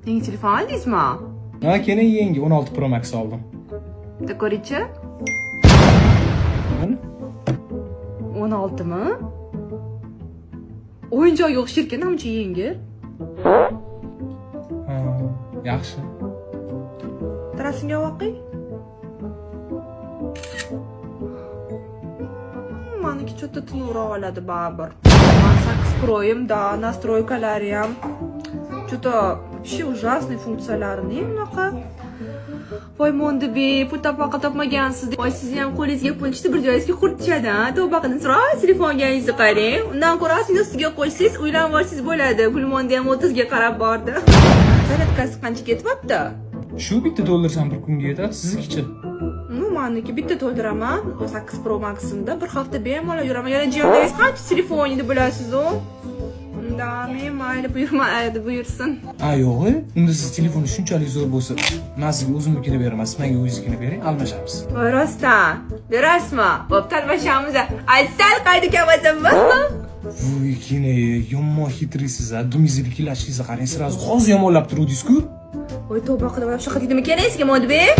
Yangi telefon oldingizmi? Ha, keyin yangi 16 Pro Max oldim. Bitta ko'ring-chi. Mana 16 mi? O'yinchoqga o'xshayotgan hamcha yengil. ha, yaxshi. Rasmga voqing. Maniki cho'tta tinuvroq oladi baribir. Men 8 Pro'yim, da, настройкалari ham cho'tta вообще ужасный funksiyalarini bunaqa. Voy Mondebe, pul topaqa topmagansiz. Voy sizni ham qo'lingizga pul tushdi, bir joyingizga qurt tushadi. Tavba qiling, siroy telefonganingizni qarang. Undan ko'ra aslingiz ustiga qo'ysangiz, uylanib olsangiz bo'ladi. Gulmonda ham 30 ga qarab bordi. Zaryadkasi qancha ketyapti? Shu bitta dollarsan bir kunga yetadi, siznikichi? Meniki bitta to'ldiraman. 8 Pro Max'imda bir hafta bemalol yuraman. Yana jiyonlaringiz qancha telefoningni bilasiz-ku? Unda men mayli buyursin. Ha, yo'q, unda siz telefoni shunchalik zo'r bo'lsa, men sizga o'zimnikini beraman, siz menga o'zingiznikini bering, almashamiz. Voy rostdan, berasizmi? Bo'pti, almashamiz. Sal qayda kelyapsanmi? Voy, kine, yomon xitrisiz, dumingizga kelishingizga qarang, sirazu hozir yomonlab turuvdingiz-ku. Voy tavba qilib, shunaqa deydimi keling sizga Modibek?